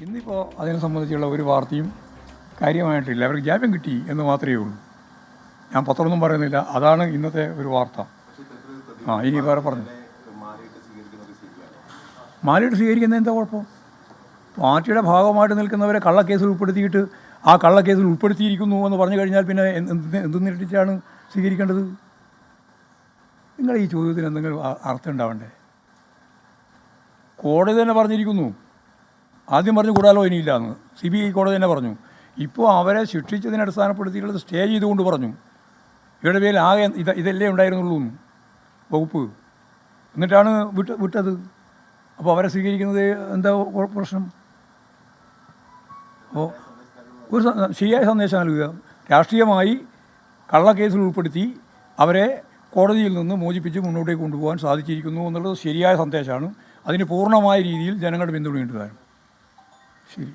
ഇന്നിപ്പോൾ അതിനെ സംബന്ധിച്ചുള്ള ഒരു വാർത്തയും കാര്യമായിട്ടില്ല. അവർക്ക് ജാമ്യം കിട്ടി എന്ന് മാത്രമേ ഉള്ളൂ. ഞാൻ പത്രമൊന്നും പറയുന്നില്ല. അതാണ് ഇന്നത്തെ ഒരു വാർത്ത. ഇനി വേറെ പറഞ്ഞു. മാലയിട്ട് സ്വീകരിക്കുന്നത് എന്താ കുഴപ്പം? പാർട്ടിയുടെ ഭാഗമായിട്ട് നിൽക്കുന്നവരെ കള്ളക്കേസിൽ ഉൾപ്പെടുത്തിയിട്ട് ആ കള്ളക്കേസിൽ ഉൾപ്പെടുത്തിയിരിക്കുന്നു എന്ന് പറഞ്ഞു കഴിഞ്ഞാൽ പിന്നെ എന്തെന്നിട്ടിട്ടാണ് സ്വീകരിക്കേണ്ടത്? നിങ്ങൾ ഈ ചോദ്യത്തിന് എന്തെങ്കിലും അർത്ഥം ഉണ്ടാവണ്ടേ? കോടതി തന്നെ പറഞ്ഞിരിക്കുന്നു. ആദ്യം പറഞ്ഞു കൂടാലോ ഇനിയില്ല എന്ന് CBI കോടതി തന്നെ പറഞ്ഞു. ഇപ്പോൾ അവരെ ശിക്ഷിച്ചതിനെ അടിസ്ഥാനപ്പെടുത്തിയിട്ടുള്ളത് സ്റ്റേ ചെയ്തുകൊണ്ട് പറഞ്ഞു. ഇവരുടെ പേരിൽ ആകെ ഇതല്ലേ ഉണ്ടായിരുന്നുള്ളൂ വകുപ്പ്. എന്നിട്ടാണ് വിട്ടത്. അപ്പോൾ അവരെ സ്വീകരിക്കുന്നത് എന്താ പ്രശ്നം? അപ്പോൾ ഒരു ശരിയായ സന്ദേശം നൽകുക. രാഷ്ട്രീയമായി കള്ളക്കേസിൽ ഉൾപ്പെടുത്തി അവരെ കോടതിയിൽ നിന്ന് മോചിപ്പിച്ച് മുന്നോട്ടേക്ക് കൊണ്ടുപോകാൻ സാധിച്ചിരിക്കുന്നു എന്നുള്ളത് ശരിയായ സന്ദേശമാണ്. അതിന് പൂർണ്ണമായ രീതിയിൽ ജനങ്ങളുടെ പിന്തുണയുണ്ടാകും. ശരി.